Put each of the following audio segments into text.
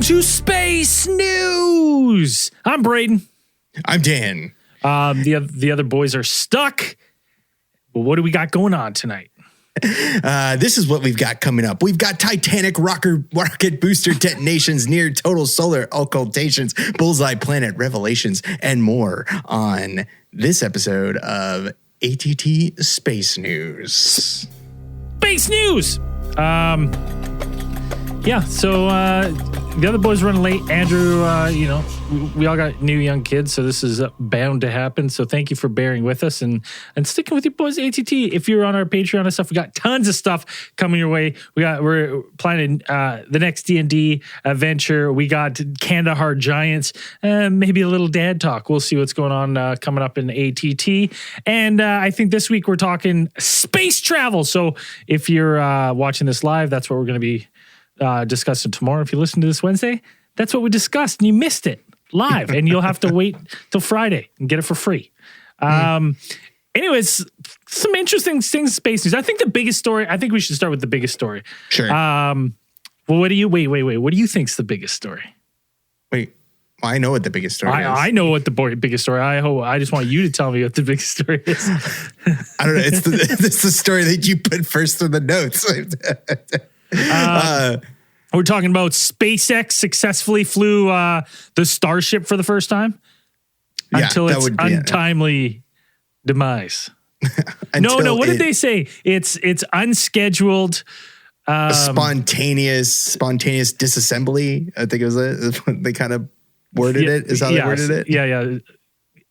to Space News. I'm Braden. I'm Dan. The other boys are stuck. Well, what do we got going on tonight? This is what we've got coming up. We've got Titanic rocket booster detonations, near total solar occultations, bullseye planet revelations, and more on this episode of ATT Space News. Space News. So the other boys running late. Andrew, we all got new young kids, so this is bound to happen. So thank you for bearing with us and sticking with your boys ATT. If you're on our Patreon and stuff, we got tons of stuff coming your way. We're planning the next D&D adventure. We got Kandahar Giants, maybe a little dad talk. We'll see what's going on coming up in ATT. And I think this week we're talking space travel. So if you're watching this live, that's what we're going to be discussing tomorrow. If you listen to this Wednesday, that's what we discussed and you missed it live, and you'll have to wait till Friday and get it for free. Anyways, some interesting things in space news. I think the biggest story, I think we should start with the biggest story. Sure. Well, what do you what do you think's the biggest story? Wait, well, I know what the biggest story is. I know what the biggest story. I just want you to tell me what the biggest story is. I don't know. It's the story that you put first in the notes. We're talking about SpaceX successfully flew the Starship for the first time until its untimely demise. No. What did they say? It's unscheduled, spontaneous disassembly. I think it was they kind of worded it. Is how they worded it. Yeah.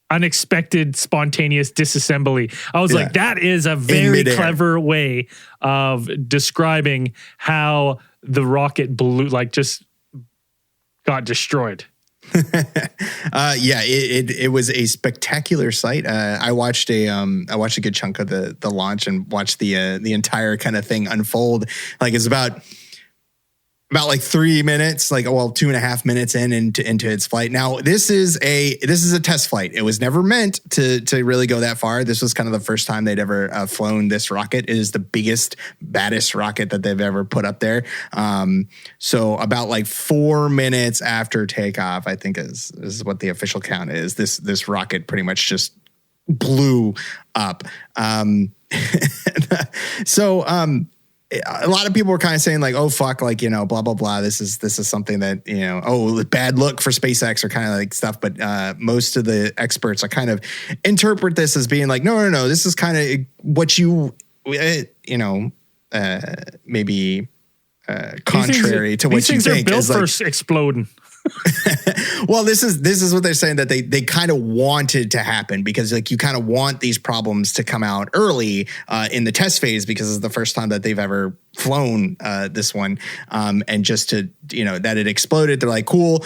Unexpected spontaneous disassembly. I was like, that is a very clever way of describing how the rocket blew, just got destroyed. It was a spectacular sight. I watched a good chunk of the launch and watched the entire kind of thing unfold. It's about 3 minutes, 2.5 minutes into its flight. Now, this is a test flight. It was never meant to really go that far. This was kind of the first time they'd ever flown this rocket. It is the biggest, baddest rocket that they've ever put up there. So about 4 minutes after takeoff, I think is what the official count is. This rocket pretty much just blew up. A lot of people were kind of saying oh fuck, blah blah blah. This is something that bad look for SpaceX or kind of stuff. But most of the experts are kind of interpret this as being no. This is kind of what you maybe contrary to what you think. These things are built for exploding. Well, this is what they're saying, that they kind of wanted to happen because you kind of want these problems to come out early in the test phase, because it's the first time that they've ever flown this one, and just to that it exploded. They're like, cool.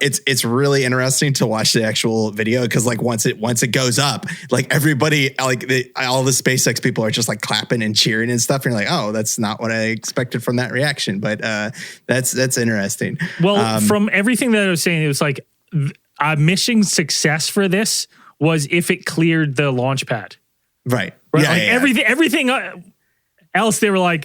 It's really interesting to watch the actual video, because once it goes up, everybody all the SpaceX people are just clapping and cheering and stuff, and you're like, oh, that's not what I expected from that reaction, but that's interesting. Well, from everything that I was saying, it was a mission success for this was if it cleared the launch pad. Right. Yeah, everything else, they were and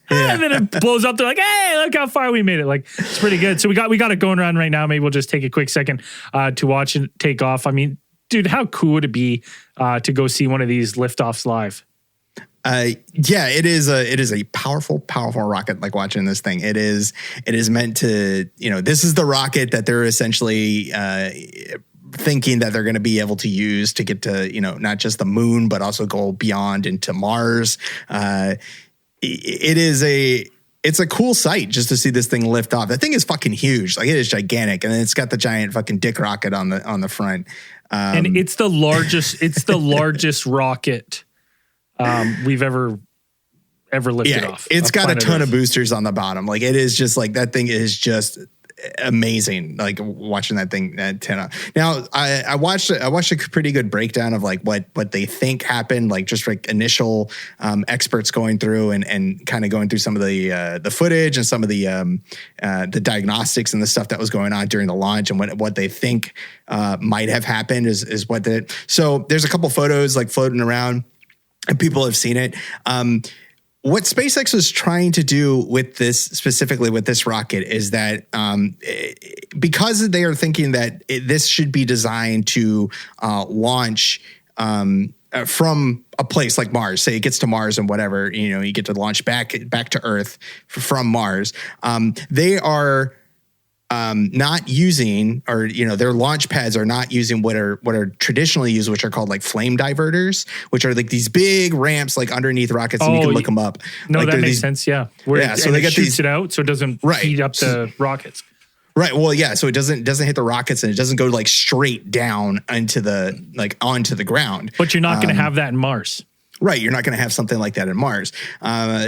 then it blows up. They're like, hey, look how far we made it. It's pretty good. So we got it going around right now. Maybe we'll just take a quick second to watch it take off. I mean, dude, how cool would it be to go see one of these liftoffs live? It is a powerful rocket. Watching this thing, it is meant to, this is the rocket that they're essentially thinking that they're going to be able to use to get to, not just the moon, but also go beyond into Mars. It's a cool sight just to see this thing lift off. That thing is fucking huge. It is gigantic. And then it's got the giant fucking dick rocket on the front. And it's the largest rocket we've ever lifted off. It's got a ton of boosters on the bottom. It is just that thing is just amazing. Watching that thing now, I watched a pretty good breakdown of what they think happened, just initial experts going through and kind of going through some of the footage and some of the diagnostics and the stuff that was going on during the launch, and what they think might have happened is what so there's a couple photos floating around and people have seen it. what SpaceX was trying to do with this, specifically with this rocket, is that because they are thinking that this should be designed to launch from a place like Mars, say it gets to Mars and whatever, you get to launch back to Earth from Mars. They are not using, or their launch pads are not using what are traditionally used, which are called like flame diverters, which are like these big ramps like underneath rockets, and you can look them up. No, like that makes sense. Yeah, so they shoots it out, so it doesn't heat up the rockets. Right. Well, yeah. So it doesn't hit the rockets, and it doesn't go like straight down onto the ground. But you're not going to have that in Mars. Right. You're not going to have something like that in Mars.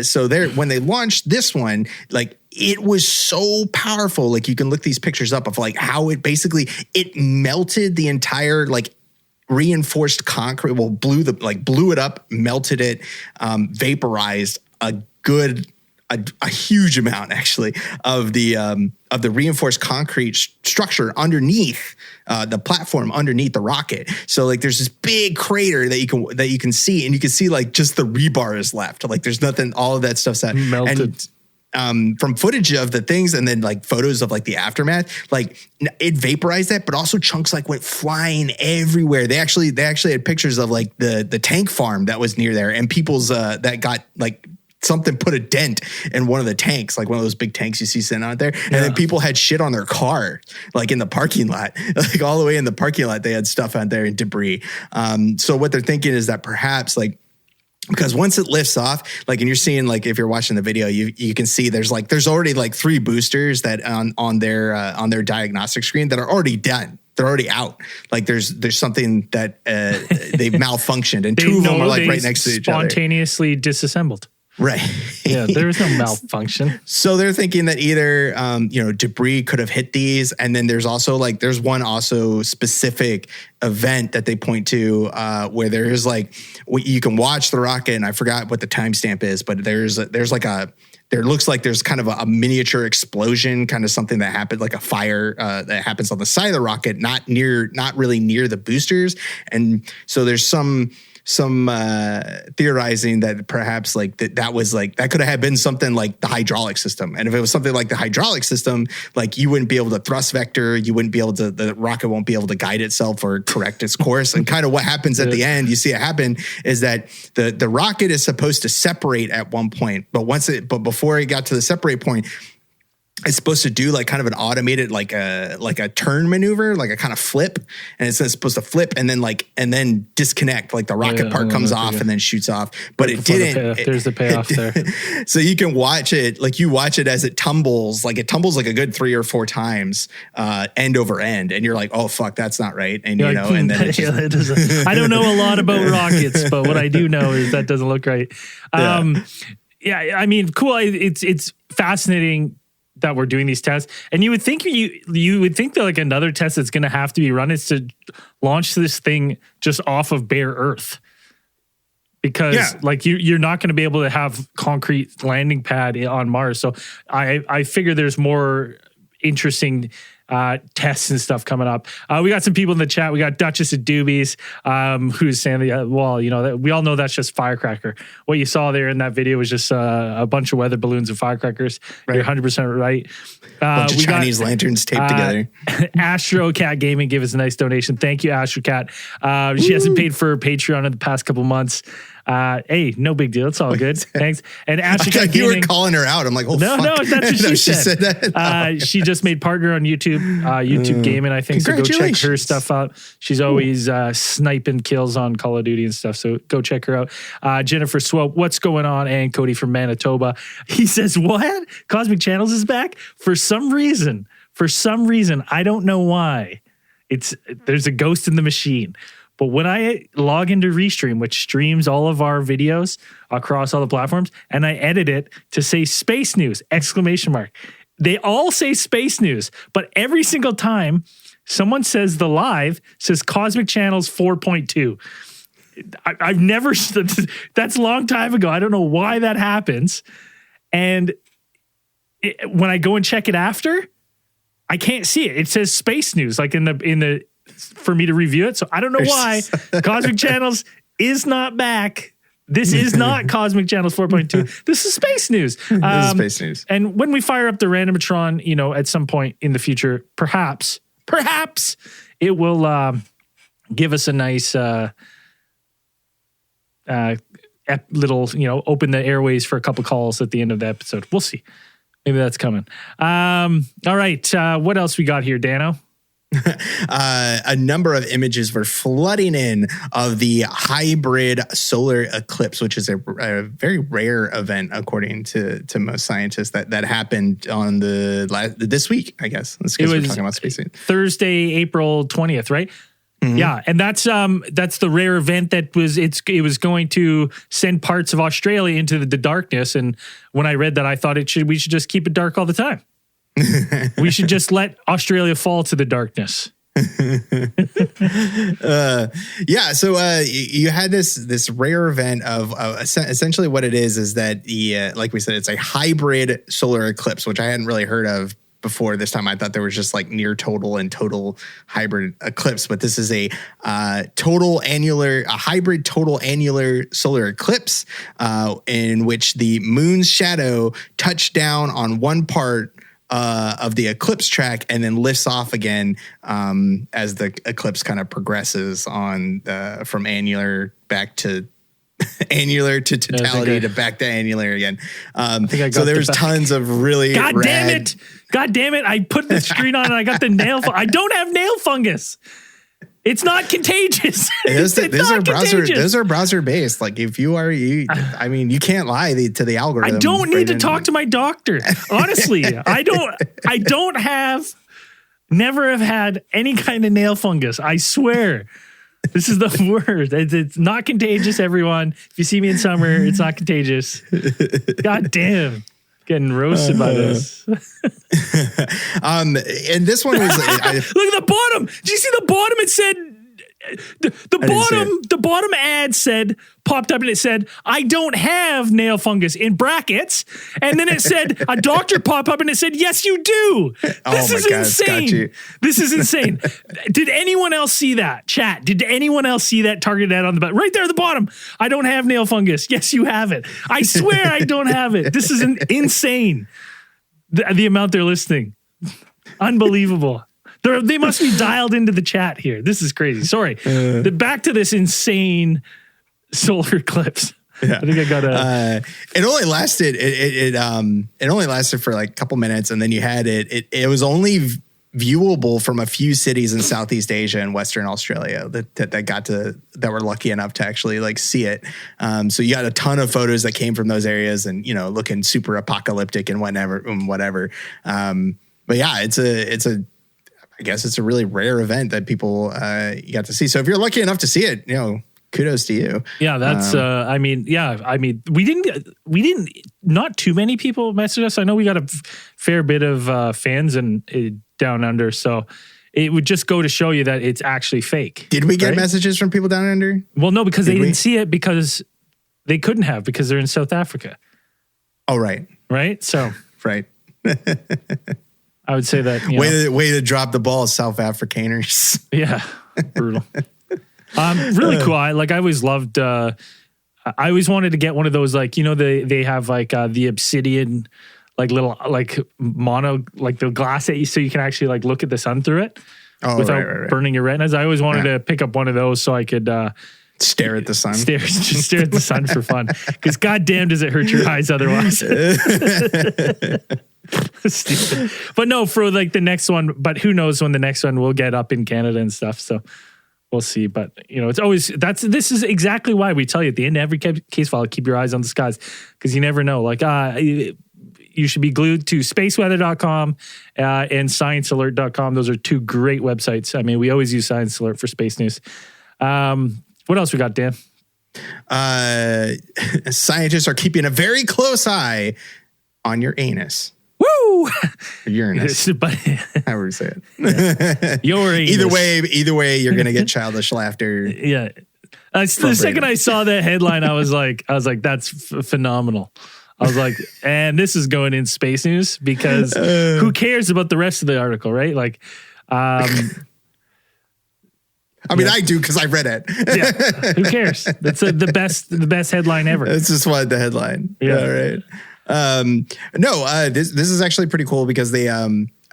So when they launched this one, like, it was so powerful. Like, you can look these pictures up of like how it melted the entire like reinforced concrete. Well, blew it up, melted it, vaporized a huge amount actually of the reinforced concrete structure underneath the platform underneath the rocket. So like there's this big crater that you can see, and you can see like just the rebar is left. Like there's nothing, all of that stuff's melted. And from footage of the things, and then like photos of like the aftermath, like it vaporized that, but also chunks like went flying everywhere. They actually had pictures of like the tank farm that was near there, and people's that got like something put a dent in one of the tanks, like one of those big tanks you see sitting out there. And then people had shit on their car, like in the parking lot, like all the way in the parking lot, they had stuff out there and debris. So what they're thinking is that perhaps like, because once it lifts off, like, and you're seeing, like, if you're watching the video, you can see there's already like 3 boosters that on their diagnostic screen that are already done. They're already out. Like there's something that they've malfunctioned, and 2 of them are like right next to each other. Spontaneously disassembled. Right. Yeah, there was no malfunction. So they're thinking that either debris could have hit these, and then there's one also specific event that they point to where there's like you can watch the rocket, and I forgot what the timestamp is, but there looks like there's kind of a miniature explosion, kind of something that happened, like a fire that happens on the side of the rocket, not really near the boosters, and so there's some theorizing that perhaps like that could have been something like the hydraulic system. And if it was something like the hydraulic system, like you wouldn't be able to thrust vector, the rocket won't be able to guide itself or correct its course. And kind of what happens at the end, you see it happen, is that the rocket is supposed to separate at one point, but before it got to the separate point, it's supposed to do like kind of an automated, like a turn maneuver, like a kind of flip, and it's supposed to flip and then disconnect, like the rocket part comes off and then shoots off, but it didn't. There's the payoff there. So you can watch it, like you watch it as it tumbles like a good 3 or 4 times, end over end, and you're like, oh fuck, that's not right, and and then it just, I don't know a lot about rockets, but what I do know is that doesn't look right. Yeah, I mean, cool. It's fascinating that we're doing these tests, and you would think that like another test that's going to have to be run is to launch this thing just off of bare Earth, because like you're not going to be able to have concrete landing pad on Mars. So I figure there's more interesting tests and stuff coming up. We got some people in the chat. We got Duchess of Doobies, who's saying, that we all know that's just firecracker. What you saw there in that video was just a bunch of weather balloons and firecrackers. Right. You're 100% right. Bunch of Chinese lanterns taped together. Astro Cat Gaming gave us a nice donation. Thank you, Astro Cat. She hasn't paid for her Patreon in the past couple months. Hey, no big deal. It's all good. Thanks. And Astro Cat Gaming, you were calling her out. I'm like, oh, no, fuck. That's what she said that. She just made partner on YouTube, YouTube Gaming, I think. So go check her stuff out. She's always sniping kills on Call of Duty and stuff. So go check her out. Jennifer Swope, what's going on? And Cody from Manitoba. He says, what? Cosmic Channels is back? For some reason, I don't know why. There's a ghost in the machine. But when I log into Restream, which streams all of our videos across all the platforms, and I edit it to say Space News, ! They all say Space News, but every single time someone says the live says Cosmic Channels 4.2. I've never, that's a long time ago. I don't know why that happens. And when I go and check it after, I can't see it. It says Space News, like in the for me to review it. So I don't know why Cosmic Channels is not back. This is not Cosmic Channels 4.2. This is space news. This is space news. And when we fire up the Randomatron, at some point in the future, perhaps it will give us a nice little, open the airways for a couple calls at the end of the episode. We'll see. Maybe that's coming. All right. What else we got here, Dano? A number of images were flooding in of the hybrid solar eclipse, which is a very rare event, according to most scientists. That happened on this week, I guess. Because we're talking about space. Thursday, April 20th, right? Mm-hmm. Yeah, and that's the rare event that it was going to send parts of Australia into the darkness. And when I read that, I thought we should just keep it dark all the time. We should just let Australia fall to the darkness. So you had this rare event of essentially what it is that like we said, it's a hybrid solar eclipse, which I hadn't really heard of before this time. I thought there was just like near total and total hybrid eclipse, but this is a hybrid total annular solar eclipse in which the moon's shadow touched down on one part of the eclipse track and then lifts off again as the eclipse kind of progresses on from annular back to annular to totality to back to annular again. So there's tons of really God damn it. I put the screen on and I got the nail. I don't have nail fungus. It's not contagious. Those are browser based. Like if you can't lie to the algorithm. I don't need to talk to my doctor. Honestly, never have had any kind of nail fungus. I swear. This is the worst. It's not contagious, everyone. If you see me in summer, it's not contagious. God damn. Getting roasted by this. And this one was look at the bottom. Did you see the bottom? It said the bottom ad popped up and it said, I don't have nail fungus in brackets. And then it said, a doctor popped up and it said, yes, you do. This is insane. This is insane. Did anyone else see that? Chat, did anyone else see that targeted ad on the bottom? Right there at the bottom. I don't have nail fungus. Yes, you have it. I swear I don't have it. This is insane. The amount they're listening. Unbelievable. They must be dialed into the chat here. This is crazy. Sorry. Back to this insane solar eclipse. Yeah. I think I got it only lasted. It only lasted for like a couple minutes, and then you had it. It was only viewable from a few cities in Southeast Asia and Western Australia that were lucky enough to actually like see it. So you got a ton of photos that came from those areas, and looking super apocalyptic and whatever. But yeah, I guess it's a really rare event that people you got to see. So if you're lucky enough to see it, kudos to you. Yeah, that's we didn't not too many people message us. I know we got a fair bit of fans and down under, so it would just go to show you that it's actually fake. Did we get messages from people down under? Well, no, because they didn't see it because they couldn't have because they're in South Africa. Oh, right. Right? So right. I would say that way to drop the ball, South Africaners. Yeah, brutal. Really cool. I always loved. I always wanted to get one of those. Like they have like the obsidian, like little like mono like the glass so you can actually like look at the sun through it without burning your retinas. I always wanted to pick up one of those so I could stare at the sun. Just stare at the sun for fun. Because goddamn, does it hurt your eyes otherwise? Stupid. But no, for like the next one, but who knows when the next one will get up in Canada and stuff. So we'll see. But it's always this is exactly why we tell you at the end of every case file, keep your eyes on the skies because you never know. Like you should be glued to spaceweather.com and sciencealert.com. Those are two great websites. I mean, we always use Science Alert for space news. What else we got, Dan? Scientists are keeping a very close eye on your anus. Woo! Uranus. But however you say it. Yeah. Your anus. Either way, you're gonna get childish laughter. Yeah. The second I saw that headline, I was like, that's phenomenal. I was like, and this is going in space news because who cares about the rest of the article, right? Like, I mean, I do because I read it. Yeah. Who cares? That's the best headline ever. It's just the headline. Yeah. All right. This is actually pretty cool because they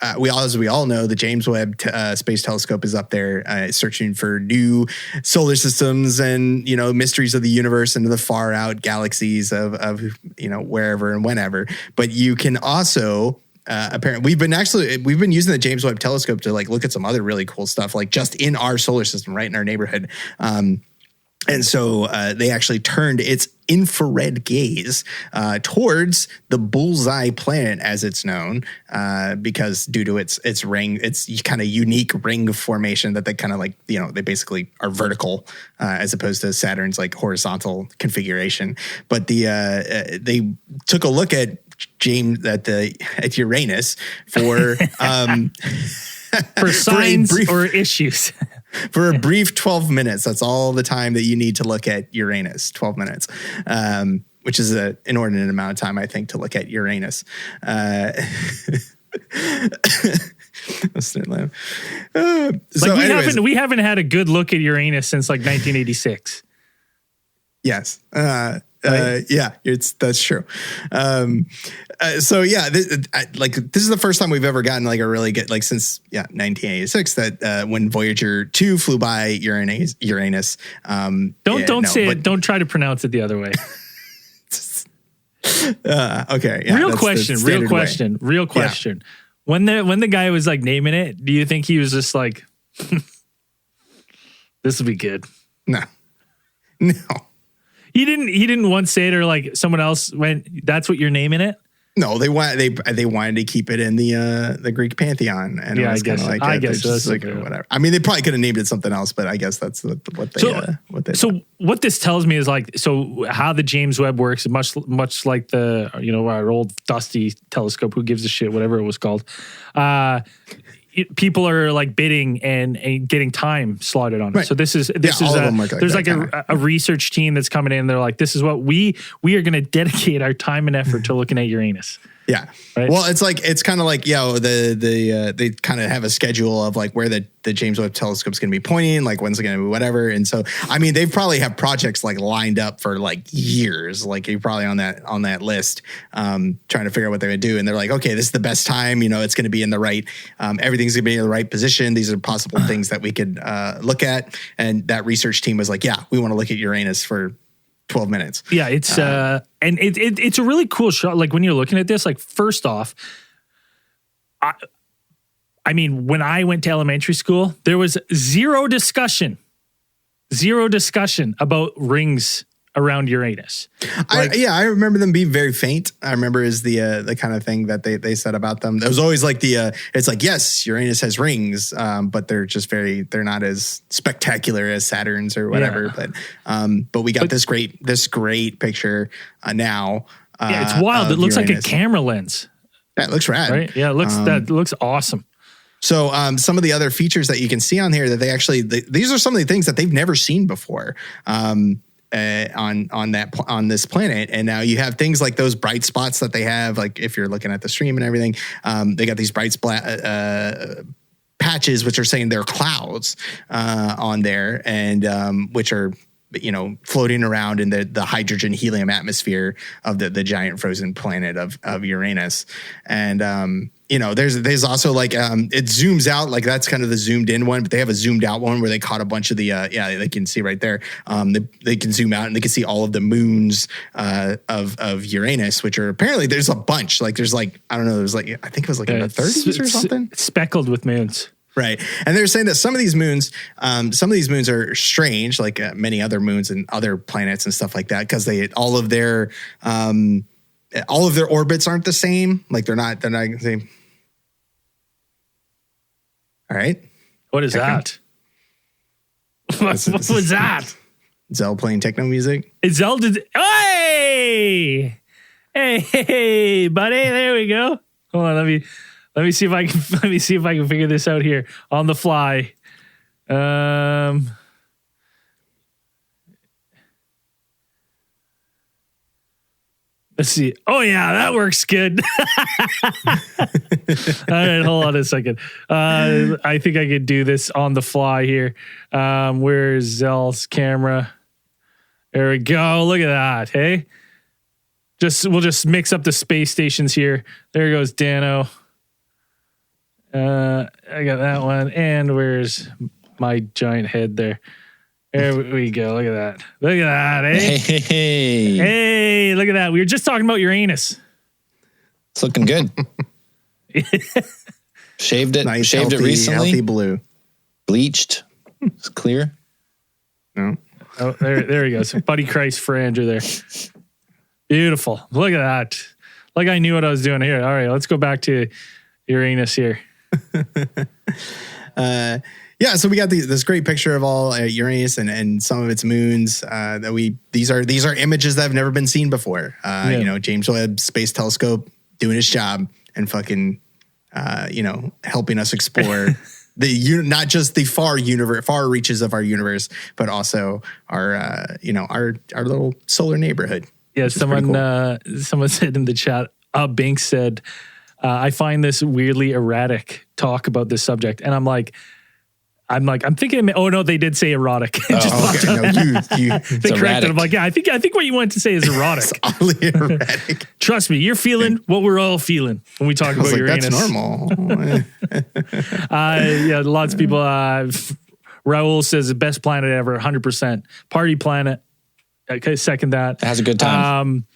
as we all know, the James Webb Space Telescope is up there searching for new solar systems and, mysteries of the universe and the far out galaxies of wherever and whenever. But you can also apparently we've been using the James Webb Telescope to look at some other really cool stuff, just in our solar system, right in our neighborhood. And so they actually turned its infrared gaze towards the bullseye planet, as it's known, because due to its ring, its kind of unique ring formation that they kind of they basically are vertical as opposed to Saturn's horizontal configuration. But they took a look at at Uranus for for signs or issues. For a brief 12 minutes. That's all the time that you need to look at Uranus, 12 minutes, which is an inordinate amount of time, I think, to look at Uranus. We haven't had a good look at Uranus since 1986. Yes. Right? That's true. This is the first time we've ever gotten a really good, since 1986 that when Voyager 2 flew by Uranus. Don't try to pronounce it the other way. Okay. Yeah, real question. Yeah. When the guy was naming it, do you think he was just this will be good? No. He didn't once say it, or someone else went, that's what you're naming it? No, they wanted to keep it in the Greek pantheon, and I guess that's whatever. I mean, they probably could have named it something else, but I guess that's what they. So what this tells me is how the James Webb works, much like the our old dusty telescope. Who gives a shit? Whatever it was called. People are bidding and getting time slotted on it. Right. So this is there's a research team that's coming in. They're this is what we are going to dedicate our time and effort to looking at Uranus. Yeah. Right? Well, it's kind of they kind of have a schedule of where the James Webb Telescope is going to be pointing, when's it going to be whatever. And so, I mean, they probably have projects lined up for years. You're probably on that list, trying to figure out what they're going to do. And they're okay, this is the best time. It's going to be in the right, everything's going to be in the right position. These are possible things that we could look at. And that research team was we want to look at Uranus for 12 minutes. Yeah, it's and it's a really cool shot. When you're looking at this, first off, I mean, when I went to elementary school, there was zero discussion about rings around Uranus. I remember them being very faint. I remember is the kind of thing that they said about them. It was always yes, Uranus has rings, but they're not as spectacular as Saturn's or whatever. Yeah. But we got this great picture now. It's wild. It looks Uranus. Like a camera lens. That looks rad. Right? Yeah, that looks awesome. So some of the other features that you can see on here that these are some of the things that they've never seen before. On this planet, and now you have things like those bright spots that they have, if you're looking at the stream and everything, they got these bright patches which are saying they're clouds on there, and which are floating around in the hydrogen helium atmosphere of the giant frozen planet of Uranus. And there's also it zooms out, that's kind of the zoomed in one, but they have a zoomed out one where they caught a bunch of the they can see right there. They can zoom out and they can see all of the moons of Uranus, which are apparently there's a bunch. There's I don't know, there's I think it was in the 30s or something. Speckled with moons. Right. And they're saying that some of these moons are strange, many other moons and other planets and stuff like that, because all of their orbits aren't the same. They're not the same. All right. What is that? What was that? Zell playing techno music. Zell did. Hey, buddy. There we go. Hold on. Let me see if I can figure this out here on the fly. Let's see. Oh yeah, that works good. All right, hold on a second. I think I could do this on the fly here. Where's Zell's camera? There we go. Look at that. Hey, we'll just mix up the space stations here. There goes Dano. I got that one. And where's my giant head there? There we go. Look at that. Look at that. Eh? Hey, look at that. We were just talking about Uranus. It's looking good. Shaved it. Nice, shaved healthy, it recently. Healthy blue. Bleached. It's clear. No. Oh, there he goes. Buddy Christ for Andrew there. Beautiful. Look at that. Like I knew what I was doing here. All right, let's go back to Uranus here. Yeah, so we got this great picture of all Uranus and some of its moons. These are images that have never been seen before. You know, James Webb Space Telescope doing its job and fucking helping us explore not just the far reaches of our universe, but also our little solar neighborhood. Yeah, someone said in the chat. Binks said, "I find this weirdly erratic talk about this subject," and I'm thinking, oh no, they did say erotic. Okay. No, they corrected. I'm like, yeah, I think what you wanted to say is erotic. It's oddly erratic. Trust me, you're feeling what we're all feeling when we talk about Uranus. That's normal. Yeah, lots of people. Raul says the best planet ever, 100%. Party planet. Okay, second that. It has a good time.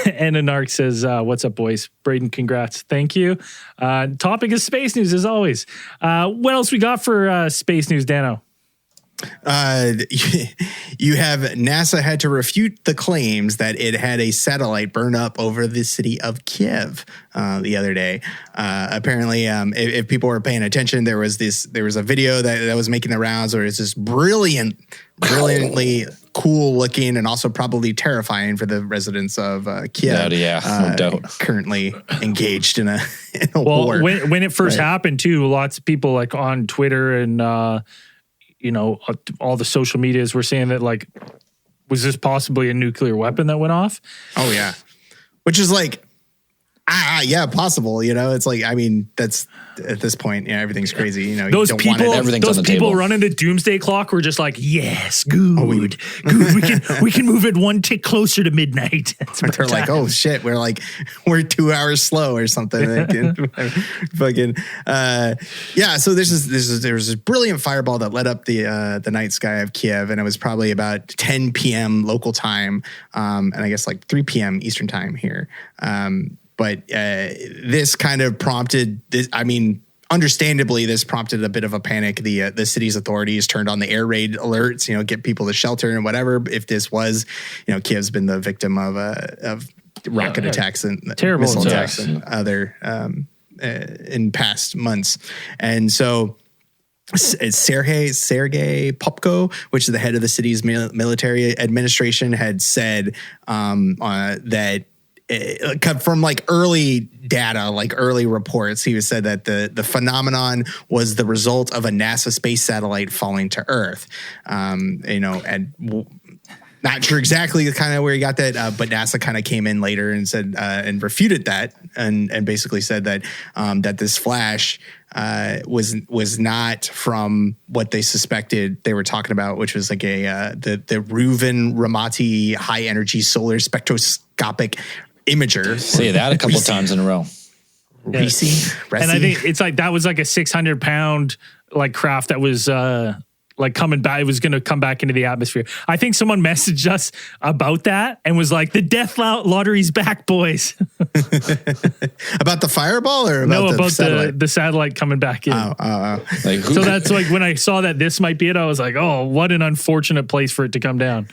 And Anarch says, what's up, boys? Braden, congrats. Thank you. Topic is space news, as always. What else we got for space news, Dano? You have NASA had to refute the claims that it had a satellite burn up over the city of Kiev the other day. Apparently, if people were paying attention, there was a video that was making the rounds where it's this brilliantly cool looking and also probably terrifying for the residents of Kiev. No doubt. Currently engaged in a war. When it first happened too, lots of people like on Twitter and all the social medias were saying that like, was this possibly a nuclear weapon that went off? Oh yeah, which is like, yeah, possible. It's like, I mean, that's at this point, everything's crazy. Those you don't want it. Everything's people running the doomsday clock were just like, yes, good. We can move it one tick closer to midnight. They're like, oh shit, we're 2 hours slow or something. Fucking yeah. So there was this brilliant fireball that lit up the night sky of Kiev, and it was probably about 10 p.m. local time, and I guess like 3 p.m. Eastern time here. But this kind of prompted this. I mean, understandably, this prompted a bit of a panic. The city's authorities turned on the air raid alerts, get people to shelter and whatever. If this was, Kiev's been the victim of rocket attacks and terrible missile attacks and other in past months. And so Sergei Popko, which is the head of the city's military administration, had said that. From like early data, like early reports, he said that the phenomenon was the result of a NASA space satellite falling to Earth. And not sure exactly kind of where he got that, but NASA kind of came in later and said and refuted that and basically said that that this flash was not from what they suspected they were talking about, which was like the Reuven-Ramati high energy solar spectroscopic imager. Say that a couple of times in a row. Resi. And I think it's like that was like a 600-pound like craft that was like coming back. It was going to come back into the atmosphere. I think someone messaged us about that and was like, "The death lottery's back, boys." About the fireball or about about satellite? the satellite coming back in. So that's like when I saw that this might be it, I was like, "Oh, what an unfortunate place for it to come down."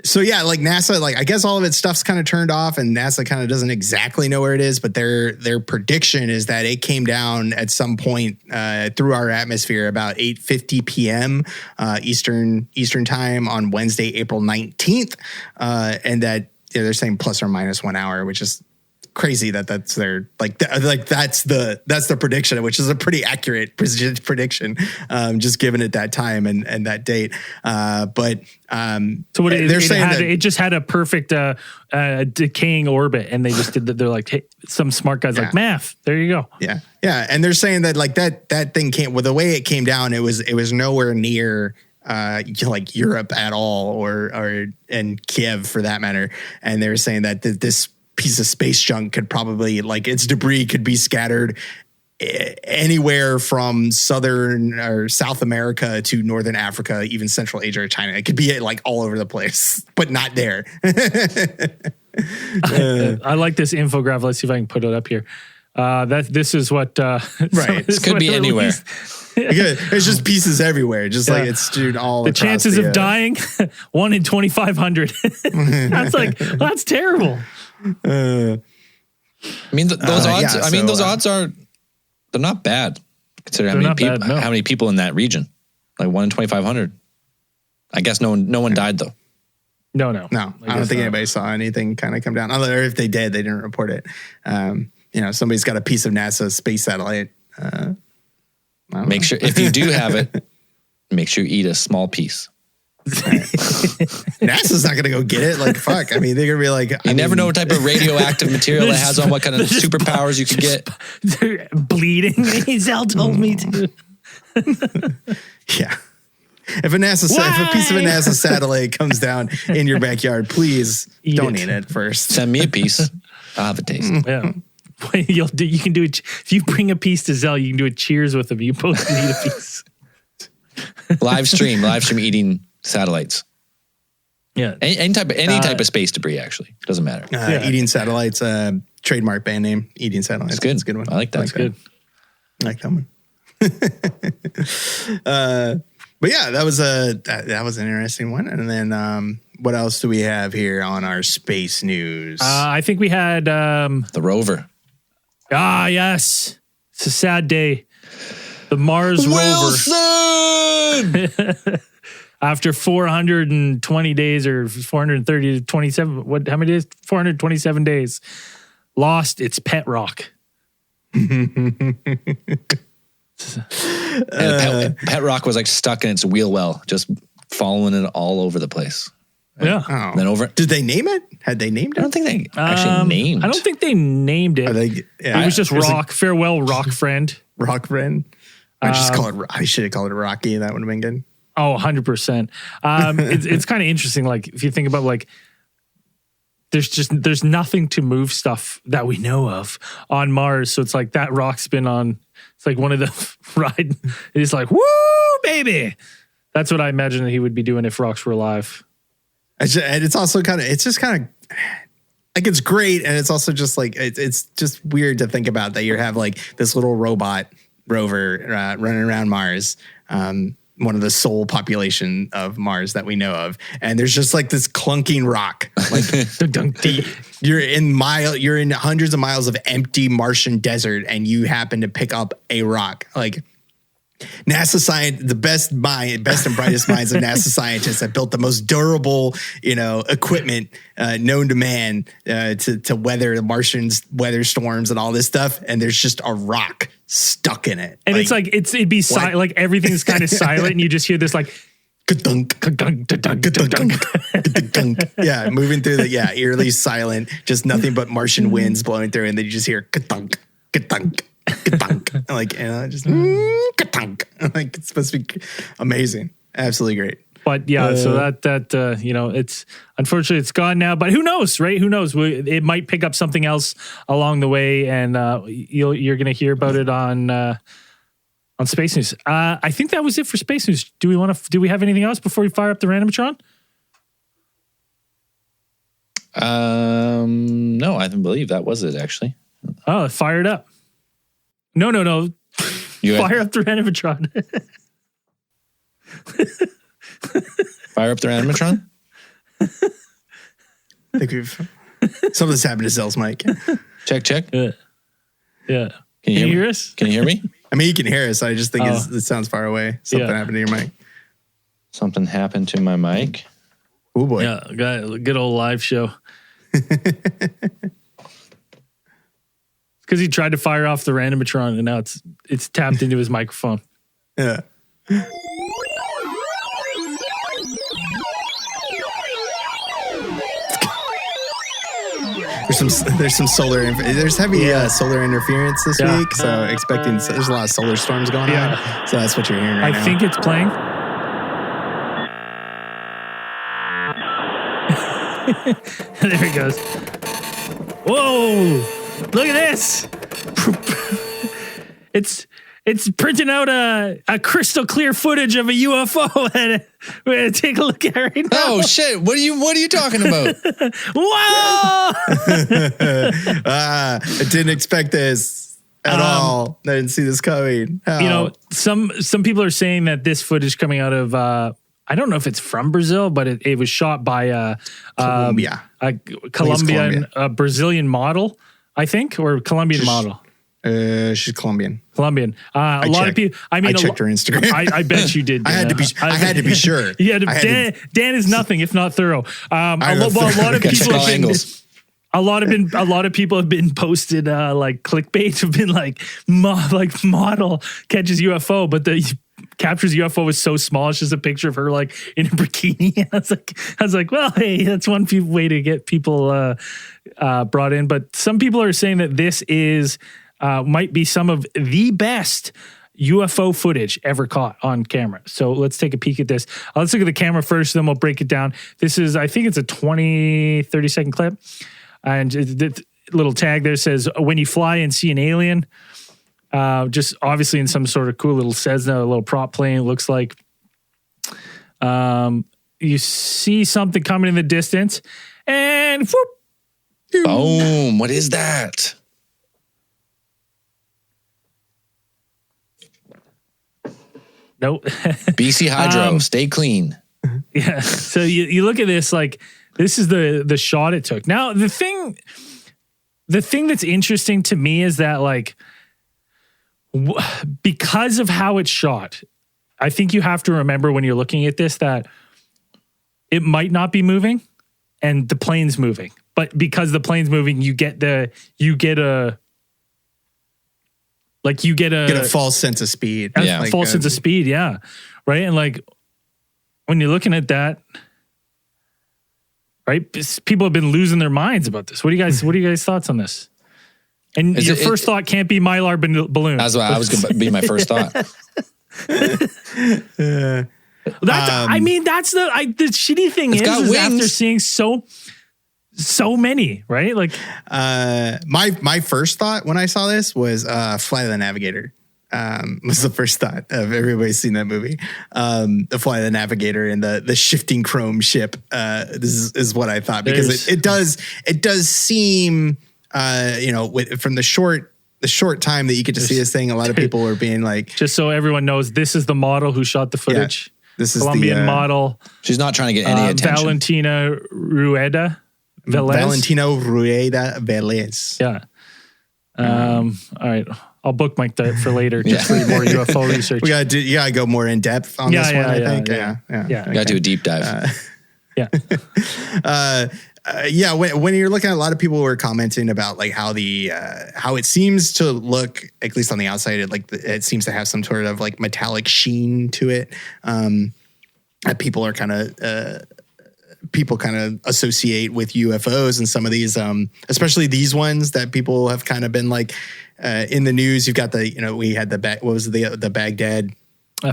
So yeah, like NASA, like I guess all of its stuff's kind of turned off, and NASA kind of doesn't exactly know where it is, but their prediction is that it came down at some point through our atmosphere about 8:50 p.m. Eastern time on Wednesday, April 19th, and that they're saying plus or minus 1 hour, which is crazy that that's their that's the prediction, which is a pretty accurate prediction, just given it that time and that date. But so what they're saying that it just had a perfect decaying orbit, and they just did that. They're like, hey, some smart guys like math. There you go. Yeah, and they're saying that like that thing came with the way it came down. It was nowhere near like Europe at all, or and Kiev for that matter. And they were saying that this piece of space junk could probably, like, its debris could be scattered anywhere from Southern or South America to Northern Africa, even Central Asia or China. It could be like all over the place, but not there. I like this infographic. Let's see if I can put it up here. This is what right. This could be anywhere. It's just pieces everywhere, just like it's strewn all. The chances of dying 1 in 2,500. That's terrible. I mean, those odds. I mean, those odds are, they're not bad considering how many people in that region. Like 1 in 2,500. I guess no one died though. No. I don't think anybody saw anything kind of come down. Or if they did, they didn't report it. Somebody's got a piece of NASA's space satellite. Make sure, if you do have it, make sure you eat a small piece. NASA's not going to go get it. Like, fuck. I mean, they're going to be like... You never know what type of radioactive material it has on, what kind of superpowers you can get. They're bleeding. Zell told me to. Yeah. If a piece of a NASA satellite comes down in your backyard, please don't eat it first. Send me a piece. I'll have a taste. Yeah. You can do it. If you bring a piece to Zell, you can do a cheers with him. You both need a piece. Live stream eating satellites. Yeah. Any type of space debris, actually. Doesn't matter. Eating satellites, trademark band name, eating satellites. It's good. That's a good one. I like that. That's good. I like that one. But yeah, that was an interesting one. And then what else do we have here on our space news? I think we had the rover. Ah, yes. It's a sad day. The Mars rover. After 420 days or 430 to 27, how many days? 427 days. Lost its pet rock. And pet rock was like stuck in its wheel well, just following it all over the place. Yeah. Oh. Then Did they name it? Had they named it? I don't think they actually named. I don't think they named it. It was just Rock. Farewell, Rock Friend. Rock Friend. I should have called it Rocky. That would have been good. Oh, 100%. It's kind of interesting. Like, if you think about, like, there's nothing to move stuff that we know of on Mars. So it's like that rock's been on. It's like one of the ride. It's like, woo, baby. That's what I imagine that he would be doing if rocks were alive. And it's also it's great. And it's also just like, it's just weird to think about that you have like this little robot rover running around Mars. One of the sole population of Mars that we know of. And there's just like this clunking rock. Like you're in hundreds of miles of empty Martian desert and you happen to pick up a rock. Like NASA science, the best and brightest minds of NASA scientists have built the most durable, equipment known to man to weather the Martians, weather storms and all this stuff. And there's just a rock stuck in it. And it's like, it'd be silent, like everything's kind of silent and you just hear this like, yeah, moving through the, eerily silent, just nothing but Martian winds blowing through. And then you just hear like, just like, it's supposed to be amazing. Absolutely great. But yeah, so that it's unfortunately it's gone now, but who knows, right? Who knows? It might pick up something else along the way, and you're going to hear about it on Space News. I think that was it for Space News. Do we have anything else before we fire up the Randomatron? No, I believe that was it actually. Oh, fire it up. No. Fire up the Randomatron. Fire up the Randomatron? I think something's happened to Zell's mic. Check. Yeah. Can you hear us? Can you hear me? I mean, you can hear us. I just think it sounds far away. Something happened to your mic. Something happened to my mic. Oh boy. Yeah, good old live show. because he tried to fire off the randomatron and now it's tapped into his microphone. Yeah. There's some solar. There's heavy solar interference this week, so expecting there's a lot of solar storms going on. So that's what you're hearing right now. I think it's playing. There he goes. Whoa! Look at this. It's printing out a crystal clear footage of a UFO, and we're gonna take a look at it right now. Oh shit! What are you talking about? Whoa! I didn't expect this at all. I didn't see this coming. Oh. You know, some people are saying that this footage coming out of I don't know if it's from Brazil, but it was shot by Colombia. A Colombian, Brazilian model, I think, or Colombian model. She's Colombian. A lot of people. I mean, I checked her Instagram. I bet you did. I had to be sure. Yeah, Dan is nothing if not thorough. A lot of people have been. A lot of people have been posted like clickbait have been like model catches UFO, but the captures UFO was so small. It's just a picture of her like in a bikini. I was like, well, hey, that's one way to get people brought in. But some people are saying that this is might be some of the best UFO footage ever caught on camera. So let's take a peek at this. Let's look at the camera first, then we'll break it down. This is, I think it's a 30 second clip. And the little tag there says, when you fly and see an alien, just obviously in some sort of cool little Cessna, a little prop plane, it looks like. You see something coming in the distance and whoop. Boom. What is that? Nope. BC Hydro, stay clean. Yeah. So you look at this, like, this is the shot it took. Now, the thing that's interesting to me is that, like, because of how it's shot, I think you have to remember when you're looking at this that it might not be moving and the plane's moving. But because the plane's moving, you get a false sense of speed. A false sense of speed, yeah. Right? And like when you're looking at that, right? People have been losing their minds about this. What are you guys' thoughts on this? And your first thought can't be Mylar balloon. That's what I was going to be my first thought. That's the shitty thing is after seeing so many, right? Like my first thought when I saw this was Flight of the Navigator. Was the first thought of everybody's seen that movie. The Flight of the Navigator and the shifting chrome ship. This is what I thought, because it does seem from the short time that you get to see this thing, a lot of people are being like, just so everyone knows, this is the model who shot the footage. Yeah, this is Colombian model. She's not trying to get any attention. Valentino Rueda Velez. Yeah. All right. I'll bookmark that for later, just for more UFO research. You gotta go more in depth on this one. I think. Yeah. You gotta do a deep dive. When you're looking at, a lot of people were commenting about like how it seems to look, at least on the outside, it seems to have some sort of like metallic sheen to it. That people kind of associate with UFOs, and some of these, especially these ones that people have kind of been like in the news. You've got we had the Baghdad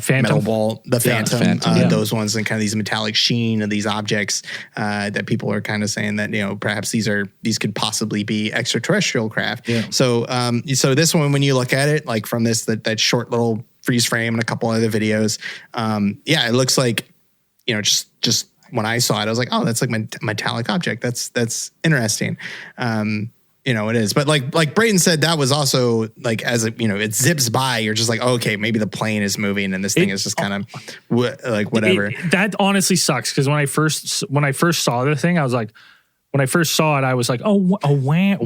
Phantom metal ball, the Phantom, yeah. Those ones, and kind of these metallic sheen of these objects that people are kind of saying that perhaps these could possibly be extraterrestrial craft. Yeah. So this one, when you look at it, like from that short little freeze frame and a couple other videos, it looks like just when I saw it, I was like, oh, that's like metallic object. That's interesting. It is. But like Brayden said, that was also like, as it zips by, you're just like, oh, okay, maybe the plane is moving and this thing is just kind of like whatever. That honestly sucks, because when I first saw the thing, I was like, when I first saw it, I was like, oh wow.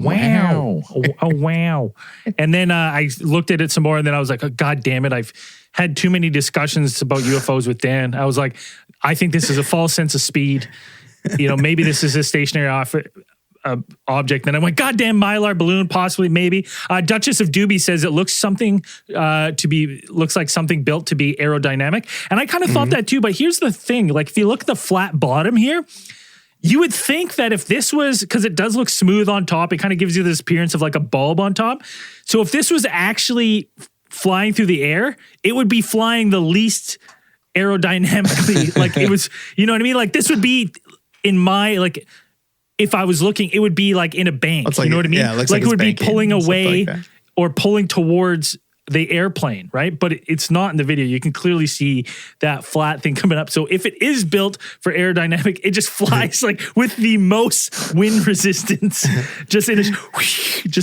And then I looked at it some more, and then I was like, oh, God damn it. I've had too many discussions about UFOs with Dan. I was like, I think this is a false sense of speed. Maybe this is a stationary object. Then I went, goddamn Mylar balloon, possibly, maybe. Duchess of Doobie says it looks like something built to be aerodynamic. And I kind of thought that too, but here's the thing. Like if you look at the flat bottom here, you would think that if this was, because it does look smooth on top, it kind of gives you this appearance of like a bulb on top. So if this was actually flying through the air, it would be flying the least aerodynamically. Like it was, you know what I mean? Like this would be in my, like, if I was looking, it would be like in a bank. Like, you know what I mean? Yeah, it looks like it would be pulling away like or pulling towards the airplane, right? But it's not in the video. You can clearly see that flat thing coming up. So if it is built for aerodynamic, it just flies like with the most wind resistance, just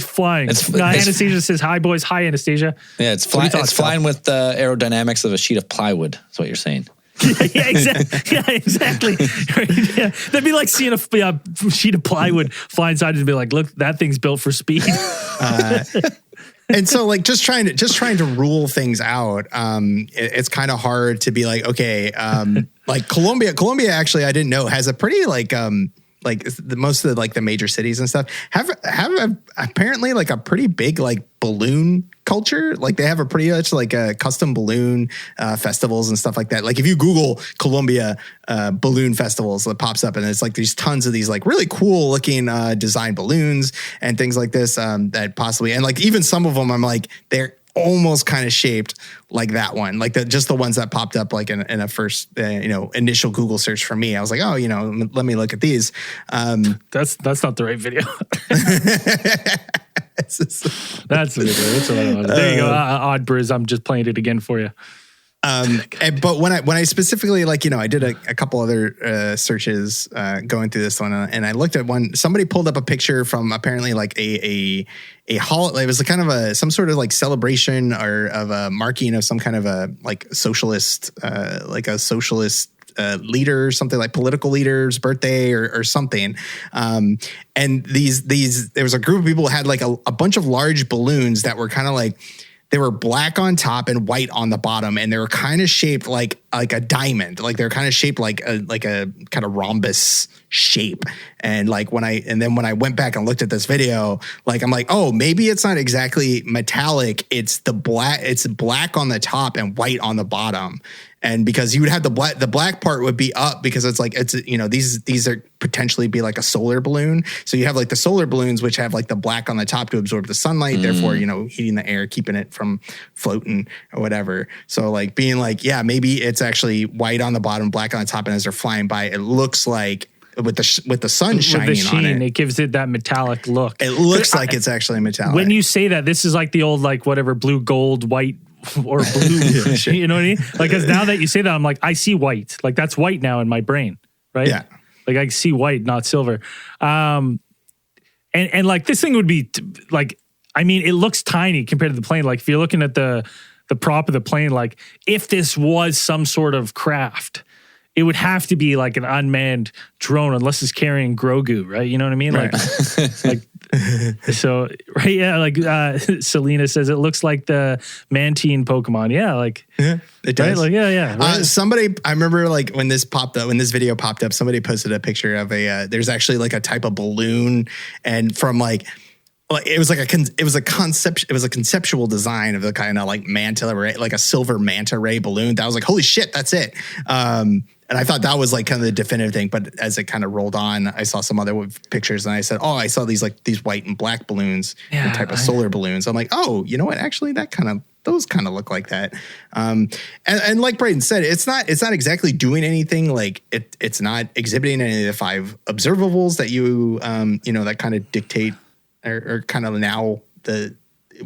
flying. Anastasia says, hi boys. Hi Anastasia. Yeah, it's flying with the aerodynamics of a sheet of plywood. That's what you're saying. Yeah, exactly. Yeah, exactly. Right, yeah. That'd be like seeing a sheet of plywood fly inside and be like, look, that thing's built for speed. And so like just trying to rule things out, it's kind of hard to be like, okay, like Colombia actually, I didn't know, has a pretty most of the major cities and stuff have apparently like a pretty big like balloon culture. Like they have a pretty much like a custom balloon festivals and stuff like that. Like if you Google Colombia balloon festivals, it pops up and it's like these tons of these like really cool looking design balloons and things like this that possibly, and like even some of them I'm like they're almost kind of shaped like that one, like just the ones that popped up like in a first initial Google search for me. I was like, oh, let me look at these. That's not the right video. That's the video. That's what I wanted. There you go. Odd Briz. I'm just playing it again for you. But when I specifically I did a couple other searches going through this one, and I looked at one. Somebody pulled up a picture from apparently like a holiday. It was kind of some sort of like celebration or of a marking of some kind of a like socialist, leader, something like political leader's birthday or something. And these there was a group of people who had like a bunch of large balloons that were kind of like, they were black on top and white on the bottom, and they were kind of shaped like a diamond. Like they're kind of shaped like a kind of rhombus shape. And like when I went back and looked at this video, like I'm like, oh, maybe it's not exactly metallic. It's black on the top and white on the bottom. And because you would have the black part would be up because these are potentially be like a solar balloon. So you have like the solar balloons, which have like the black on the top to absorb the sunlight, therefore, heating the air, keeping it from floating or whatever. So like being like, yeah, maybe it's actually white on the bottom, black on the top. And as they're flying by, it looks like with the sun shining on it. It gives it that metallic look. It looks like it's actually metallic. When you say that, this is like the old, like whatever, blue, gold, white, or blue, sure. You know what I mean? Like, cause now that you say that, I'm like, I see white. Like that's white now in my brain, right? Yeah. Like I see white, not silver. And like this thing would be like, I mean, it looks tiny compared to the plane. Like if you're looking at the prop of the plane, like if this was some sort of craft, it would have to be like an unmanned drone unless it's carrying Grogu, right? You know what I mean? Right. Like so, right? Yeah. Like Selena says, it looks like the Mantine Pokemon. Yeah, like it does. Right? Like yeah. Right? Somebody, I remember like when this video popped up, somebody posted a picture of there's actually like a type of balloon, and from like it was a conceptual design of the kind of like manta ray, like a silver manta ray balloon. That was like, holy shit, that's it. And I thought that was like kind of the definitive thing. But as it kind of rolled on, I saw some other pictures and I said, oh, I saw these white and black balloons, the type of solar balloons. I'm like, oh, you know what? Actually, those kind of look like that. And like Brayden said, it's not exactly doing anything. Like it's not exhibiting any of the 5 observables that you that kind of dictate or kind of now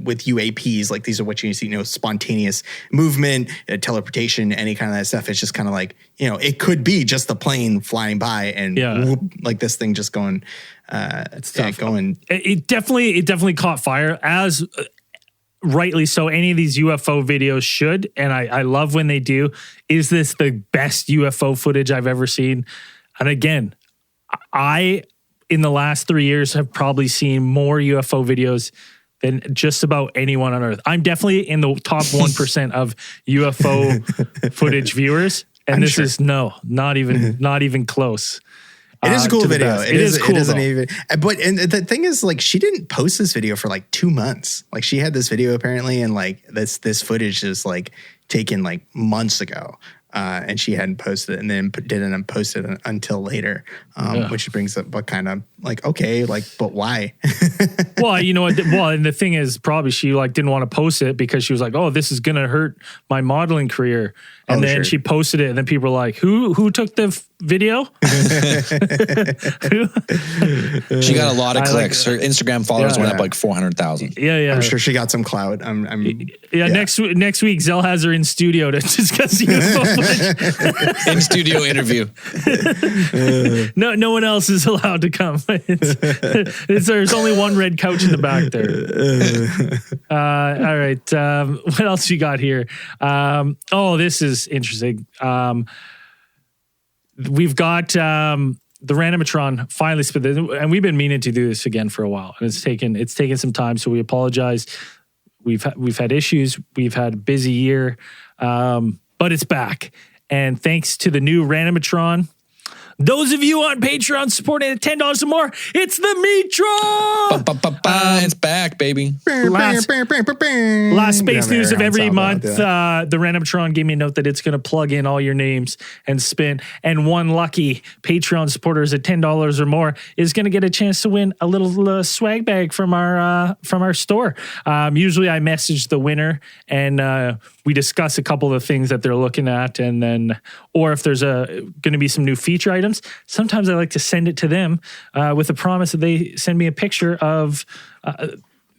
with UAPs, like these are what you see, spontaneous movement, teleportation, any kind of that stuff. It's just kind of like, it could be just the plane flying by and whoop, like this thing just going, it's going. It definitely caught fire, as rightly so. Any of these UFO videos should, and I love when they do. Is this the best UFO footage I've ever seen? And again, I in the last 3 years have probably seen more UFO videos than just about anyone on Earth. I'm definitely in the top 1% of UFO footage viewers, and this is not even close. It is a cool video. It is cool. It isn't even, but and the thing is, like, she didn't post this video for like 2 months. Like, she had this video apparently, and like this footage is like taken like months ago. And she hadn't posted it, and then didn't post it until later, which brings up what kind of like, okay, like, but why? Well, you know what? Well, and the thing is, probably she like didn't want to post it because she was like, oh, this is going to hurt my modeling career. And then she posted it, and then people were like, who took the video? She got a lot of clicks. Her Instagram followers went up like 400,000. Yeah. I'm sure she got some clout. Next week, Zell has her in studio to discuss UFO in studio interview. No one else is allowed to come. There's only one red couch in the back there. All right. What else you got here? This is interesting. We've got the Randomatron finally split, and we've been meaning to do this again for a while, and it's taken some time, so we apologize. We've had issues. We've had a busy year, but it's back, and thanks to the new Randomatron. Those of you on Patreon supporting at $10 or more, it's the Metron! It's back, baby. Last space news of every month, the Randomatron gave me a note that it's going to plug in all your names and spin. And one lucky Patreon supporters at $10 or more is going to get a chance to win a little swag bag from our store. Usually I message the winner and we discuss a couple of things that they're looking at, and then, or if there's going to be some new feature items, sometimes I like to send it to them with the promise that they send me a picture of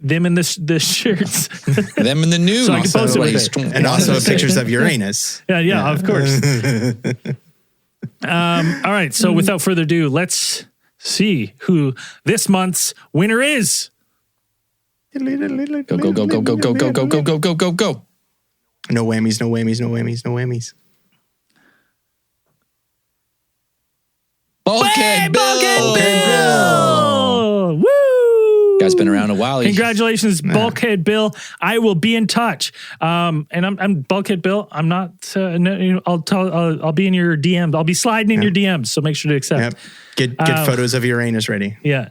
them in the shirts, them in the news, so I can post it with it. And also pictures of Uranus. Yeah, of course. All right, so without further ado, let's see who this month's winner is. Go. No whammies, no whammies, no whammies, no whammies. Bulkhead Bill! Woo! Guy's been around a while. Congratulations, Bulkhead Bill. I will be in touch. And I'm Bulkhead Bill. I'm not. I'll be in your DMs. I'll be sliding in your DMs. So make sure to accept. Get photos of Uranus ready. Yeah.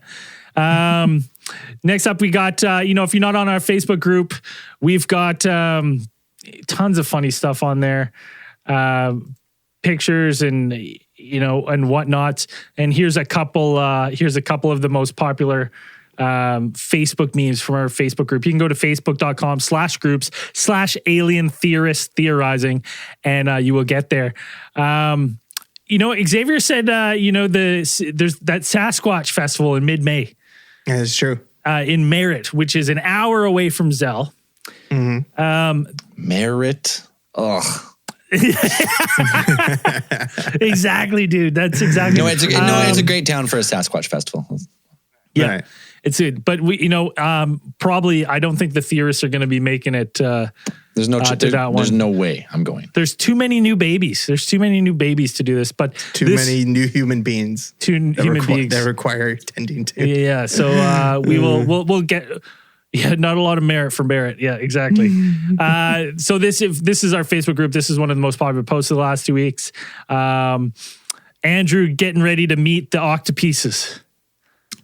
Next up, we got. If you're not on our Facebook group, we've got tons of funny stuff on there. Pictures and and whatnot. And here's a couple of the most popular Facebook memes from our Facebook group. You can go to facebook.com/groups/alien theorist theorizing, and you will get there. Xavier said, there's that Sasquatch festival in mid-May. Yeah, that's true. In Merritt, which is an hour away from Zell. Mm-hmm. Merritt. Ugh. Exactly, dude. That's exactly. It's a great town for a Sasquatch festival. Yeah, right. It's it. But we, probably I don't think the theorists are going to be making it. There's no way I'm going. There's too many new babies. There's too many new babies to do this. But many new human beings. Human beings that require tending to. Yeah. So we'll get. Yeah, not a lot of merit for Barrett. Yeah, exactly. So this is our Facebook group. This is one of the most popular posts of the last 2 weeks. Andrew getting ready to meet the octopuses.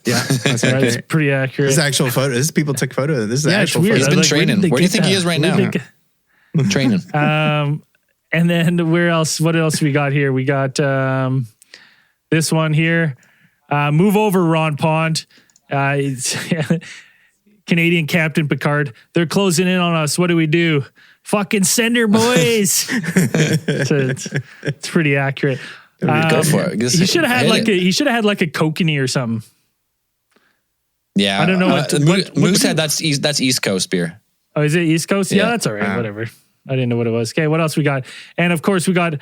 Yeah, that's accurate. That's pretty accurate. This is actual photo. This people took photo. This is actual photo. He's been training. Where do you think he is right now? Training. And then where else? What else we got here? We got this one here. Move over, Ron Pond. Canadian Captain Picard. They're closing in on us. What do we do? Fucking send her, boys. So it's pretty accurate. Go for it. He should have had like a kokanee or something. Yeah, I don't know what Moosehead. That's East Coast beer. Oh, is it East Coast? Yeah, that's all right. Whatever. I didn't know what it was. Okay, what else we got? And of course, we got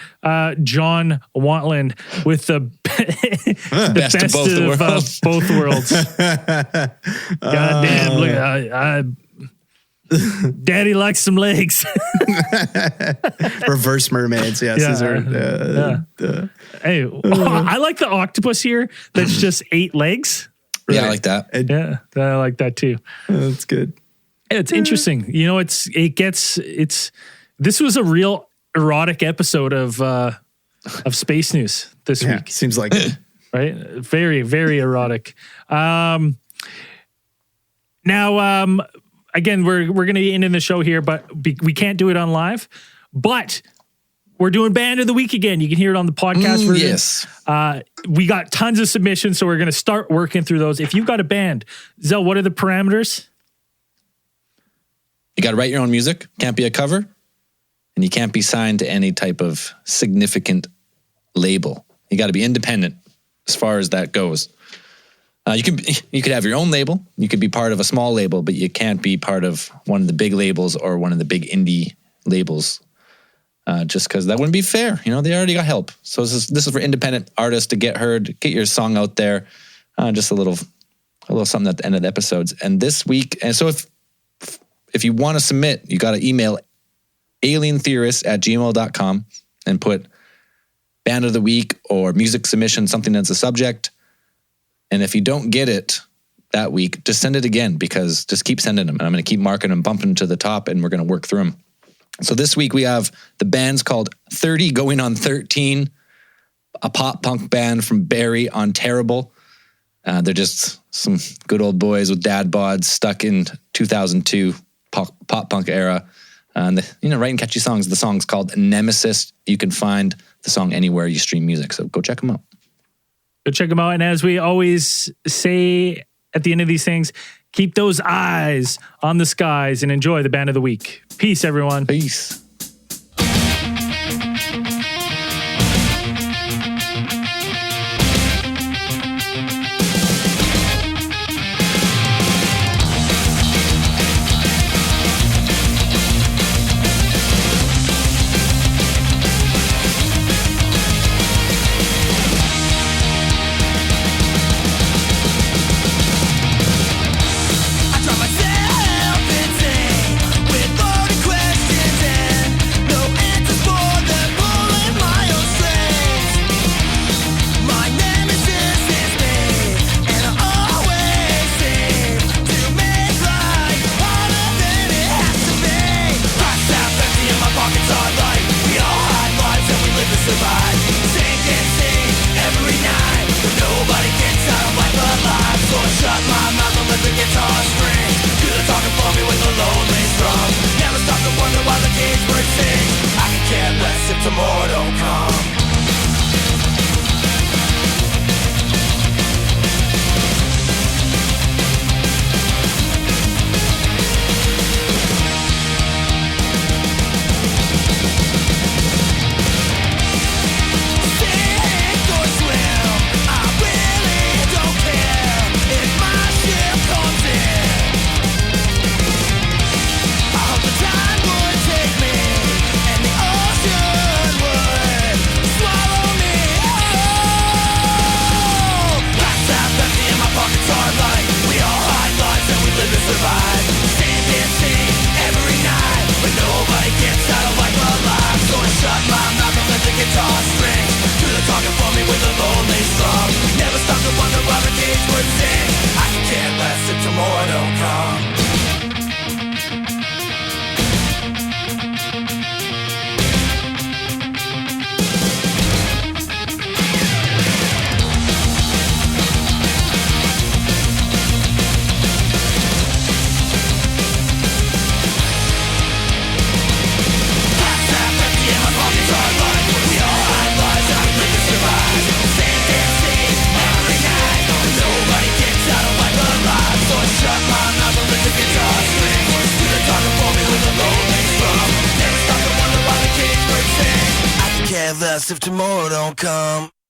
John Wantland with the best of both worlds. Goddamn! Look, Daddy likes some legs. Reverse mermaids. Yes. Hey, I like the octopus here. That's just 8 legs. Really? Yeah, I like that. I like that too. That's good. It's interesting. This was a real erotic episode of Space News this week. Seems like it. Right? Very, very erotic. Now, again, we're going to be ending the show here, but we can't do it on live. But we're doing Band of the Week again. You can hear it on the podcast version. Yes. We got tons of submissions, so we're going to start working through those. If you've got a band, Zell, what are the parameters? You got to write your own music. Can't be a cover. And you can't be signed to any type of significant label. You got to be independent as far as that goes. You could have your own label. You could be part of a small label, but you can't be part of one of the big labels or one of the big indie labels. Just because that wouldn't be fair. You know, they already got help. So this is for independent artists to get heard, get your song out there. Just a little something at the end of the episodes. And this week, and so if you want to submit, you got to email alientheorists@gmail.com and put Band of the Week or music submission, something that's a subject. And if you don't get it that week, just send it again, because just keep sending them. And I'm going to keep marking them, bumping them to the top, and we're going to work through them. So this week we have the band's called 30 Going on 13, a pop punk band from Barrie, Ontario. They're just some good old boys with dad bods stuck in 2002 pop punk era. And writing catchy songs. The song's called Nemesis. You can find the song anywhere you stream music. So go check them out. Go check them out. And as we always say at the end of these things, keep those eyes on the skies and enjoy the Band of the Week. Peace, everyone. Peace. Tomorrow don't come. Tomorrow don't come. If tomorrow don't come.